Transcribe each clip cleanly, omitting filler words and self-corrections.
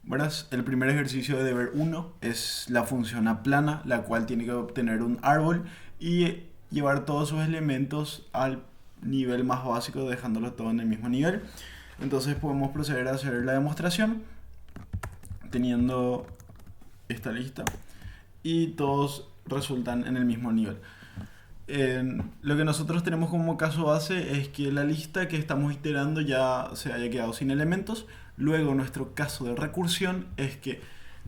Verás, el primer ejercicio de deber uno es la función aplana, la cual tiene que obtener un árbol y llevar todos sus elementos al nivel más básico, dejándolo todo en el mismo nivel. Entonces podemos proceder a hacer la demostración teniendo esta lista y todos resultan en el mismo nivel. Lo que nosotros tenemos como caso base es que la lista que estamos iterando ya se haya quedado sin elementos. Luego nuestro caso de recursión es que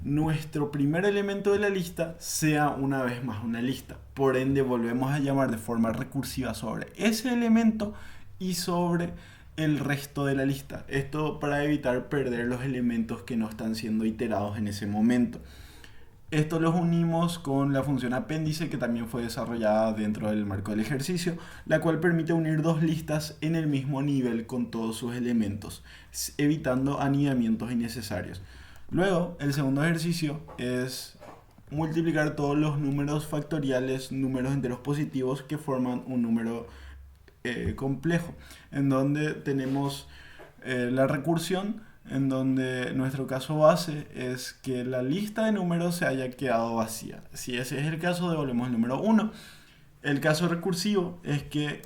nuestro primer elemento de la lista sea una vez más una lista. Por ende volvemos a llamar de forma recursiva sobre ese elemento y sobre el resto de la lista. Esto para evitar perder los elementos que no están siendo iterados en ese momento. Esto los unimos con la función apéndice que también fue desarrollada dentro del marco del ejercicio, la cual permite unir dos listas en el mismo nivel con todos sus elementos, evitando anidamientos innecesarios. Luego, el segundo ejercicio es multiplicar todos los números factoriales, números enteros positivos que forman un número complejo, en donde tenemos la recursión, en donde nuestro caso base es que la lista de números se haya quedado vacía. Si ese es el caso, devolvemos el número 1. El caso recursivo es que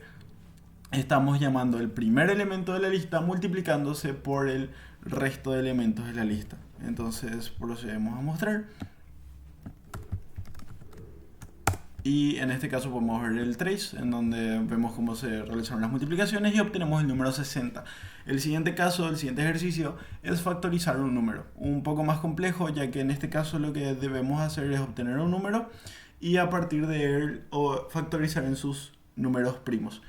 estamos llamando el primer elemento de la lista multiplicándose por el resto de elementos de la lista. Entonces procedemos a mostrar. Y en este caso podemos ver el trace, en donde vemos cómo se realizaron las multiplicaciones y obtenemos el número 60. El siguiente caso, el siguiente ejercicio, es factorizar un número. Un poco más complejo, ya que en este caso lo que debemos hacer es obtener un número y a partir de él factorizar en sus números primos.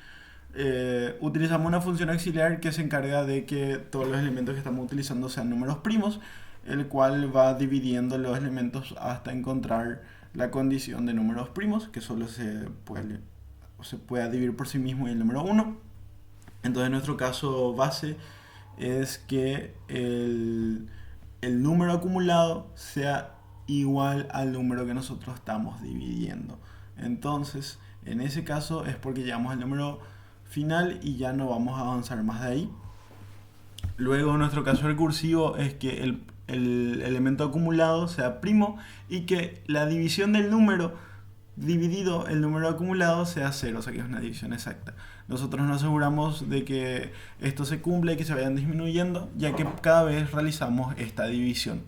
Utilizamos una función auxiliar que se encarga de que todos los elementos que estamos utilizando sean números primos, el cual va dividiendo los elementos hasta encontrar la condición de números primos, que solo se pueda dividir por sí mismo y el número 1. Entonces nuestro caso base es que el número acumulado sea igual al número que nosotros estamos dividiendo. Entonces, en ese caso es porque llegamos al número final y ya no vamos a avanzar más de ahí. Luego nuestro caso recursivo es que el elemento acumulado sea primo y que la división del número dividido el número acumulado sea 0, o sea que es una división exacta. Nosotros nos aseguramos de que esto se cumpla y que se vayan disminuyendo, ya que cada vez realizamos esta división.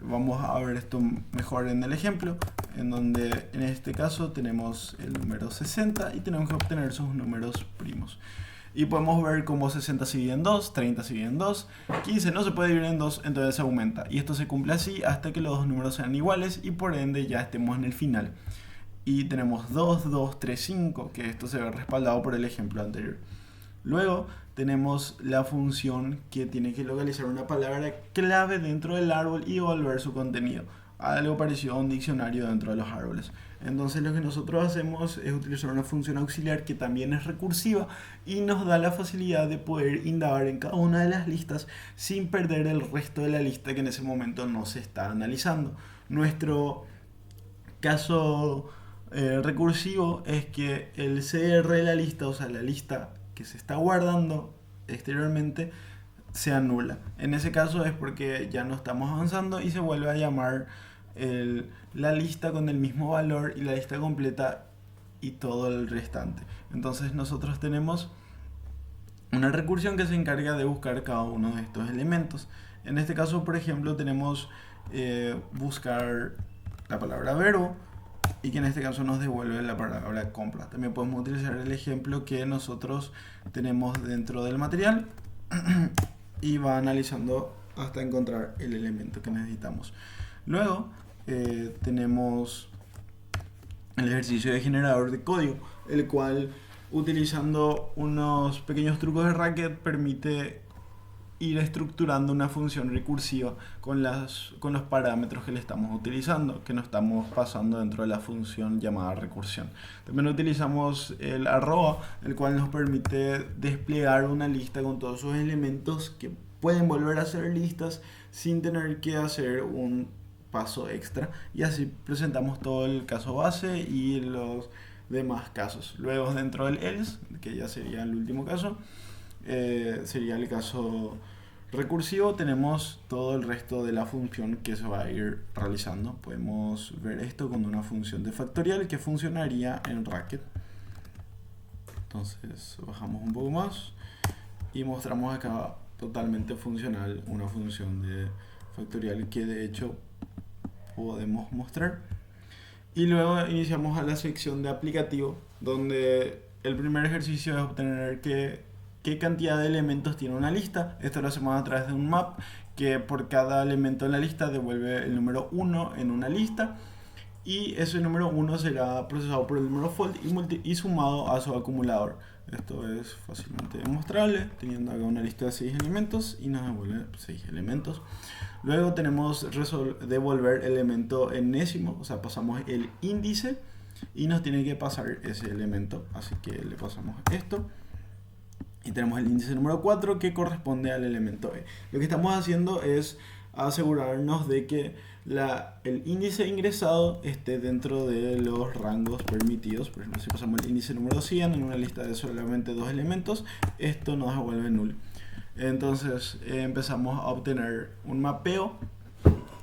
Vamos a ver esto mejor en el ejemplo, en donde en este caso tenemos el número 60 y tenemos que obtener sus números primos. Y podemos ver cómo 60 se divide en 2, 30 se divide en 2, 15 no se puede dividir en 2, entonces se aumenta. Y esto se cumple así hasta que los dos números sean iguales y por ende ya estemos en el final. Y tenemos 2, 2, 3, 5, que esto se ve respaldado por el ejemplo anterior. Luego tenemos la función que tiene que localizar una palabra clave dentro del árbol y devolver su contenido. Algo parecido a un diccionario dentro de los árboles. Entonces lo que nosotros hacemos es utilizar una función auxiliar que también es recursiva y nos da la facilidad de poder indagar en cada una de las listas sin perder el resto de la lista que en ese momento no se está analizando. Nuestro caso recursivo es que el CR de la lista, o sea la lista que se está guardando exteriormente, sea nula. En ese caso es porque ya no estamos avanzando y se vuelve a llamar la lista con el mismo valor y la lista completa y todo el restante. Entonces nosotros tenemos una recursión que se encarga de buscar cada uno de estos elementos. En este caso, por ejemplo, tenemos buscar la palabra verbo y que en este caso nos devuelve la palabra compra. También podemos utilizar el ejemplo que nosotros tenemos dentro del material y va analizando hasta encontrar el elemento que necesitamos. Luego tenemos el ejercicio de generador de código, el cual utilizando unos pequeños trucos de Racket permite ir estructurando una función recursiva con los parámetros que le estamos utilizando, que nos estamos pasando dentro de la función llamada recursión. También utilizamos el arroba, el cual nos permite desplegar una lista con todos sus elementos que pueden volver a ser listas sin tener que hacer un paso extra, y así presentamos todo el caso base y los demás casos. Luego dentro del else, que ya sería el último caso, sería el caso recursivo tenemos todo el resto de la función que se va a ir realizando. Podemos ver esto con una función de factorial que funcionaría en Racket. Entonces bajamos un poco más y mostramos acá totalmente funcional una función de factorial que de hecho podemos mostrar. Y luego iniciamos a la sección de aplicativo, donde el primer ejercicio es obtener qué cantidad de elementos tiene una lista. Esto lo hacemos a través de un map que por cada elemento en la lista devuelve el número 1 en una lista. Y ese número 1 será procesado por el número fold y sumado a su acumulador. Esto es fácilmente demostrable, teniendo acá una lista de 6 elementos y nos devuelve 6 elementos. Luego tenemos devolver elemento enésimo, o sea, pasamos el índice y nos tiene que pasar ese elemento. Así que le pasamos esto. Y tenemos el índice número 4 que corresponde al elemento E. Lo que estamos haciendo es asegurarnos de que el índice ingresado esté dentro de los rangos permitidos. Por ejemplo, si pasamos el índice número 100 en una lista de solamente 2 elementos, esto nos devuelve null. Entonces empezamos a obtener un mapeo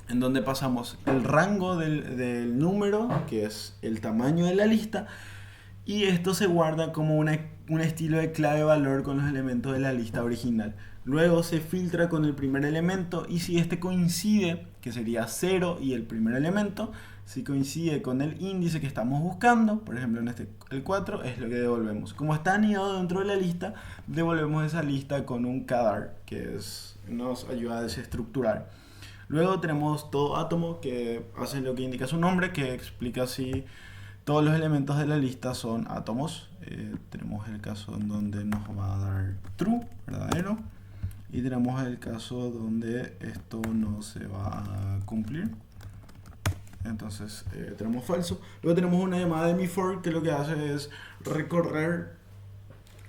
en donde pasamos el rango del número, que es el tamaño de la lista, y esto se guarda como un estilo de clave-valor con los elementos de la lista original. Luego se filtra con el primer elemento y si este coincide, que sería 0 y el primer elemento, si coincide con el índice que estamos buscando, por ejemplo en el 4, es lo que devolvemos. Como está anidado dentro de la lista, devolvemos esa lista con un cadar, que nos ayuda a desestructurar. Luego tenemos todo átomo, que hace lo que indica su nombre, que explica si todos los elementos de la lista son átomos. Tenemos el caso en donde nos va a dar true, verdadero. Y tenemos el caso donde esto no se va a cumplir. Entonces tenemos falso. Luego tenemos una llamada de MeFor que lo que hace es recorrer,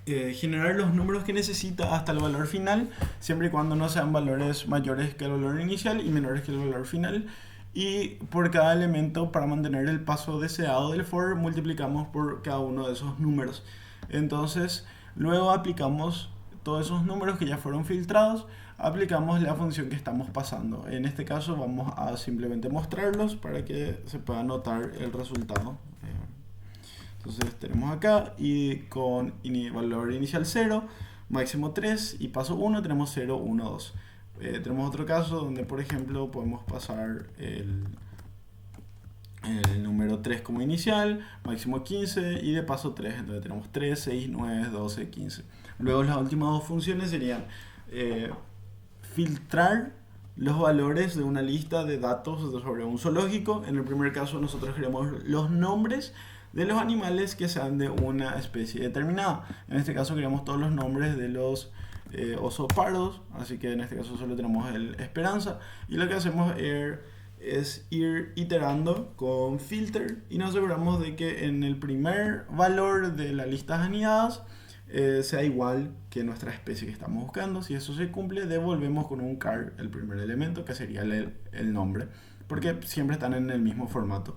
generar los números que necesita hasta el valor final, siempre y cuando no sean valores mayores que el valor inicial y menores que el valor final. Y por cada elemento, para mantener el paso deseado del for, multiplicamos por cada uno de esos números. Entonces, luego aplicamos todos esos números que ya fueron filtrados, aplicamos la función que estamos pasando. En este caso vamos a simplemente mostrarlos para que se pueda notar el resultado. Entonces tenemos acá y con valor inicial 0, máximo 3 y paso 1 tenemos 0, 1, 2. Tenemos otro caso donde, por ejemplo, podemos pasar el número 3 como inicial, máximo 15 y de paso 3. Entonces tenemos 3, 6, 9, 12, 15. Luego las últimas dos funciones serían filtrar los valores de una lista de datos sobre un zoológico. En el primer caso nosotros queremos los nombres de los animales que sean de una especie determinada. En este caso queremos todos los nombres de los osopardos, así que en este caso solo tenemos el esperanza, y lo que hacemos es ir iterando con filter y nos aseguramos de que en el primer valor de las listas anidadas sea igual que nuestra especie que estamos buscando. Si eso se cumple, devolvemos con un char el primer elemento, que sería el nombre, porque siempre están en el mismo formato.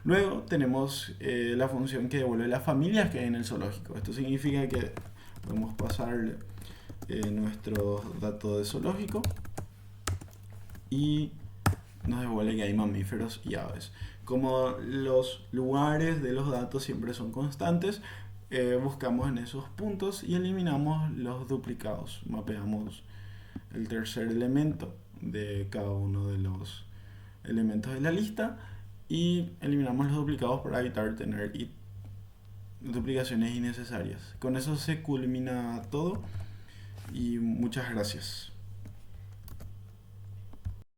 Luego tenemos la función que devuelve las familias que hay en el zoológico. Esto significa que podemos pasar nuestros datos de zoológico y nos devuelve que hay mamíferos y aves. Como los lugares de los datos siempre son constantes, buscamos en esos puntos y eliminamos los duplicados. Mapeamos el tercer elemento de cada uno de los elementos de la lista y eliminamos los duplicados para evitar tener duplicaciones innecesarias. Con eso se culmina todo y muchas gracias.